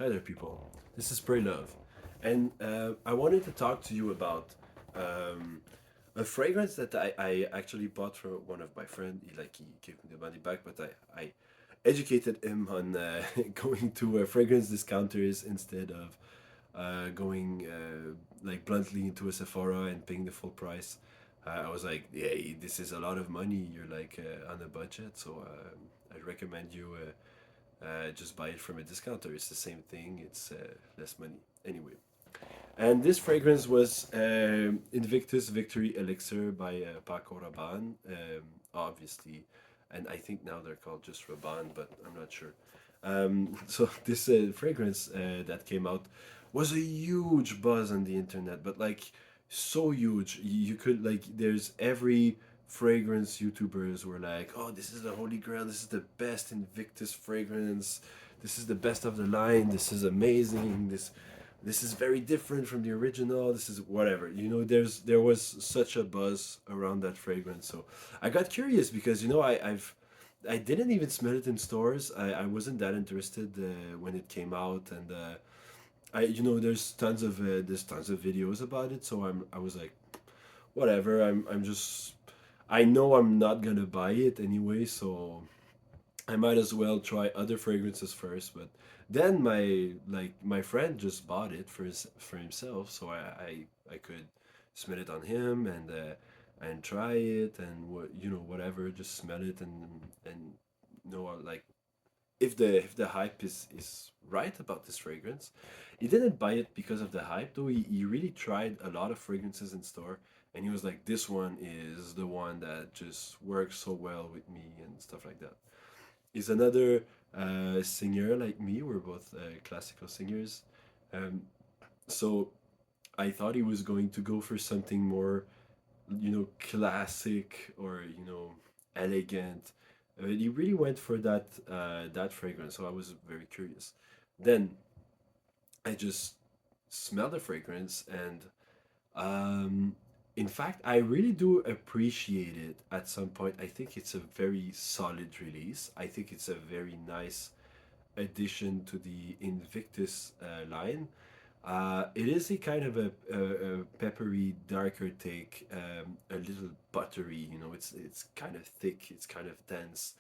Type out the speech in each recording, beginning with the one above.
Hi there, people. This is Pray Love, and I wanted to talk to you about um, a fragrance that I actually bought for one of my friend. He gave me the money back, but I educated him on going to fragrance discounters instead of going bluntly into a Sephora and paying the full price. I was like, yeah, this is a lot of money. You're on a budget, so I recommend you. Just buy it from a discounter. It's the same thing. It's less money anyway. And this fragrance was Invictus Victory Elixir by Paco Rabanne, obviously. And I think now they're called just Rabanne, but I'm not sure. So this fragrance that came out was a huge buzz on the internet, but like so huge. You could like there's every fragrance YouTubers were like, "Oh, this is the holy grail. This is the best Invictus fragrance. This is the best of the line. This is amazing. This is very different from the original. This is whatever." There was such a buzz around that fragrance. So I got curious because I didn't even smell it in stores. I wasn't that interested when it came out, and there's tons of videos about it. So I was like, whatever. I'm just I know I'm not gonna buy it anyway, so I might as well try other fragrances first. But then my friend just bought it for himself, so I could smell it on him and try it and whatever, just smell it and like if the hype is right about this fragrance. He didn't buy it because of the hype though. He really tried a lot of fragrances in store, and he was like, this one is the one that just works so well with me and stuff like that. He's another singer like me. We're both classical singers. Um, so I thought he was going to go for something more, classic or, elegant. He really went for that fragrance. So I was very curious. Then I just smelled the fragrance and um, in fact, I really do appreciate it at some point. I think it's a very solid release. I think it's a very nice addition to the Invictus line. It is a kind of a peppery, darker take, a little buttery. It's kind of thick. It's kind of dense.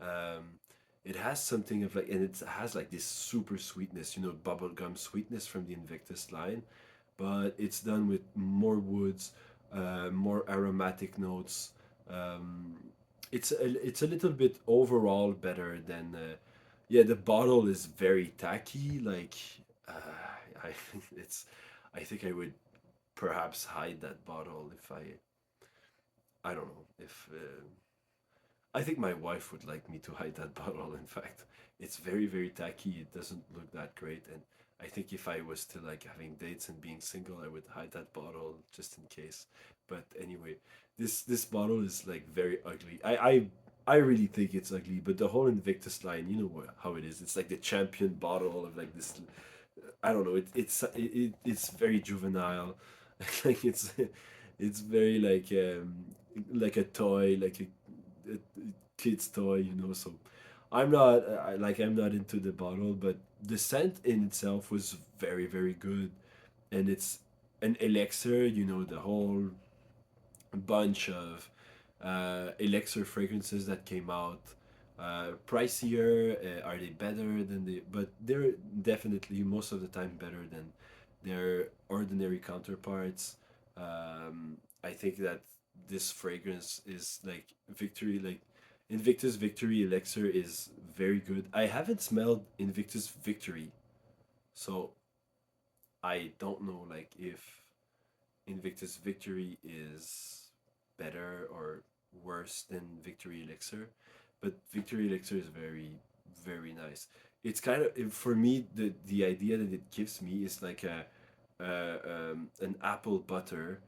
Um, it has something of like, and it has like this super sweetness, bubblegum sweetness from the Invictus line, but it's done with more woods, more aromatic notes. Um, it's a little bit overall better than yeah. The bottle is very tacky. Uh, I it's I think I would perhaps hide that bottle if I don't know if I think my wife would like me to hide that bottle. In fact, it's very very tacky. It doesn't look that great, and I think if I was still like having dates and being single, I would hide that bottle just in case. But anyway, this bottle is like very ugly. I really think it's ugly. But the whole Invictus line, you know how it is. It's like the champion bottle of like this. I don't know. It's very juvenile. Like it's very like a toy, like a kid's toy, So I'm not into the bottle, but the scent in itself was very very good, and it's an elixir. The whole bunch of elixir fragrances that came out. Pricier, are they better than the? But they're definitely most of the time better than their ordinary counterparts. I think that this fragrance is like victory, like Invictus Victory Elixir is very good. I haven't smelled Invictus Victory, so I don't know like if Invictus Victory is better or worse than Victory Elixir, but Victory Elixir is very very nice. It's kind of for me the idea that it gives me is like an apple butter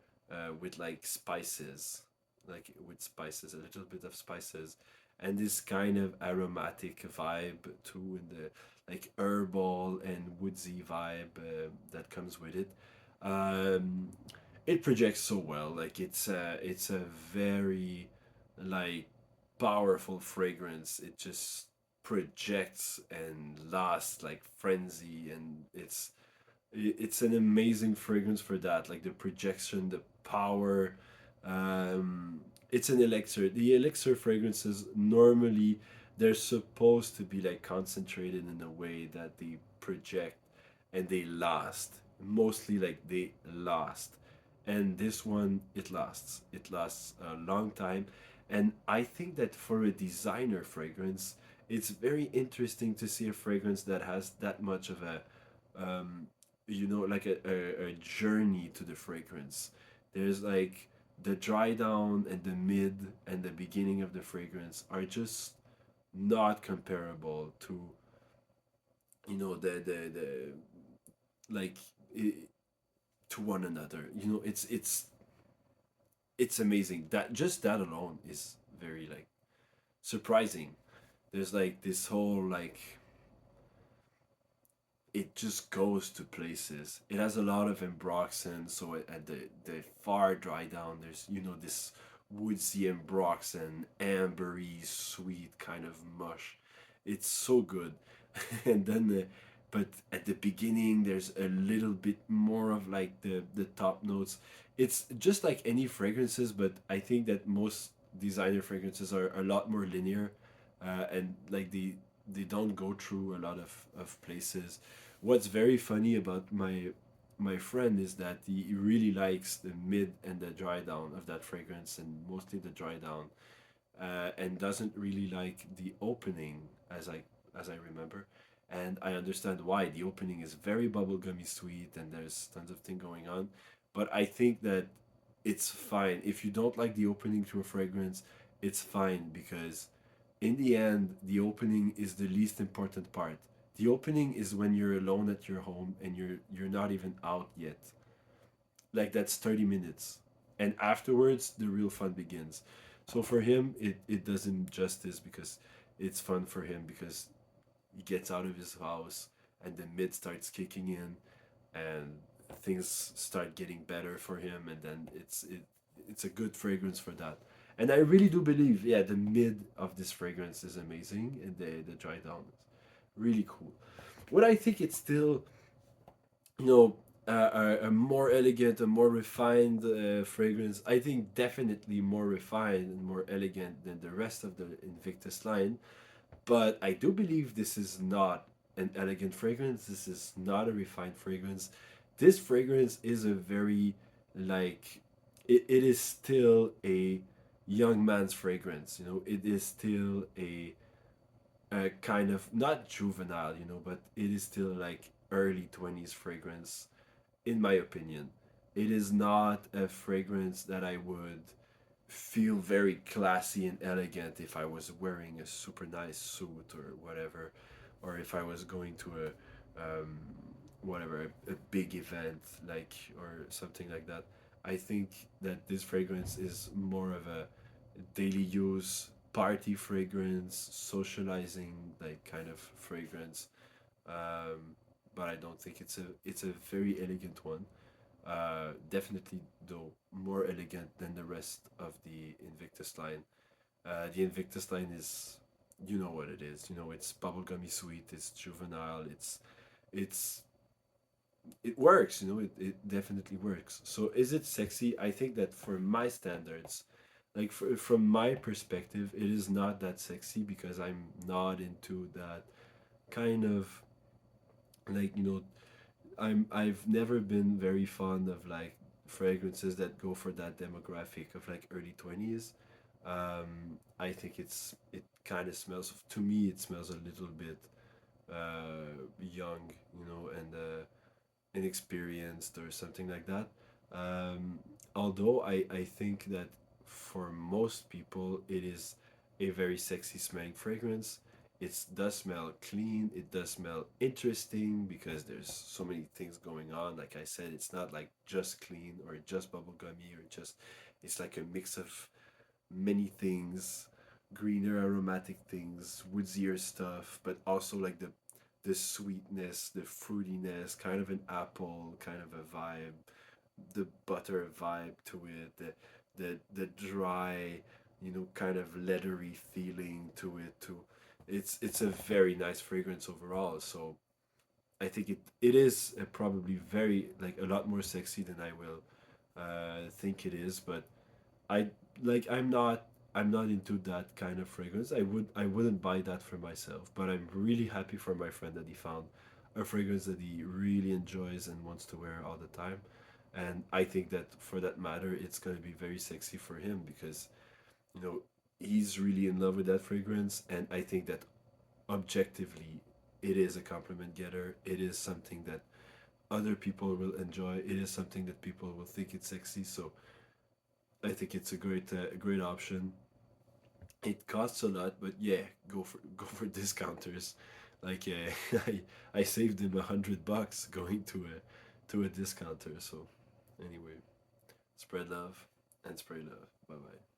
with like spices, like with spices, a little bit of spices, and this kind of aromatic vibe too, in the like herbal and woodsy vibe that comes with it. Um, it projects so well. Like it's a very like powerful fragrance. It just projects and lasts like frenzy, and it's an amazing fragrance for that, like the projection, the power. um it's an elixir. The elixir fragrances normally, they're supposed to be like concentrated in a way that they project and they last, mostly like they last. And this one, it lasts a long time. And I think that for a designer fragrance, it's very interesting to see a fragrance that has that much of a um, like a journey to the fragrance. There's like the dry down and the mid and the beginning of the fragrance are just not comparable to the like I to one another. It's amazing. That just that alone is very like surprising. There's like this whole like, it just goes to places. It has a lot of ambroxan, so at the far dry down, there's this woodsy ambroxan, ambery, sweet kind of mush. It's so good, and then but at the beginning, there's a little bit more of like the top notes. It's just like any fragrances, but I think that most designer fragrances are a lot more linear, and like they don't go through a lot of places. What's very funny about my friend is that he really likes the mid and the dry down of that fragrance, and mostly the dry down, and doesn't really like the opening, as I remember. And I understand why. The opening is very bubblegummy sweet, and there's tons of thing going on. But I think that it's fine if you don't like the opening to a fragrance. It's fine, because in the end, the opening is the least important part. The opening is when you're alone at your home and you're not even out yet. Like that's 30 minutes. And afterwards the real fun begins. So for him, it does him justice, because it's fun for him, because he gets out of his house and the mid starts kicking in, and things start getting better for him, and then it's a good fragrance for that. And I really do believe, yeah, the mid of this fragrance is amazing, and the dry down is really cool. What I think, it's still, you know a more elegant, a more refined fragrance. I think definitely more refined and more elegant than the rest of the Invictus line. But I do believe this is not an elegant fragrance. This is not a refined fragrance. This fragrance is a very, like, it is still a young man's fragrance. It is still a kind of not juvenile, but it is still like early 20s fragrance, in my opinion. It is not a fragrance that I would feel very classy and elegant if I was wearing a super nice suit or whatever, or if I was going to whatever, a big event, like, or something like that. I think that this fragrance is more of a daily use party fragrance, socializing like kind of fragrance. Um, but I don't think it's a very elegant one. Definitely, though, more elegant than the rest of the Invictus line. The Invictus line is, you know what it is. It's bubblegummy sweet. It's juvenile. It's it works. It definitely works. So is it sexy? I think that for my standards, like from my perspective, it is not that sexy, because I'm not into that kind of, like, I've never been very fond of like fragrances that go for that demographic of like early 20s. I think it kind of smells, to me it smells a little bit young, and inexperienced or something like that. Um, Although I think that for most people it is a very sexy smelling fragrance. It does smell clean. It does smell interesting, because there's so many things going on. Like I said, it's not like just clean or just bubblegummy or just. It's like a mix of many things, greener aromatic things, woodier stuff, but also like the sweetness, the fruitiness, kind of an apple kind of a vibe, the butter vibe to it, the dry, kind of leathery feeling to it too. it's a very nice fragrance overall. So I think it is probably very like a lot more sexy than I will think it is. But I like I'm not into that kind of fragrance. I wouldn't buy that for myself, but I'm really happy for my friend that he found a fragrance that he really enjoys and wants to wear all the time. And I think that for that matter, it's gonna be very sexy for him because you know he's really in love with that fragrance, and I think that objectively, it is a compliment getter. It is something that other people will enjoy. It is something that people will think it's sexy. So I think it's a great option. It costs a lot, but yeah, go for discounters. Like I saved him $100 going to a discounter. So anyway, spread love and spray love. Bye bye.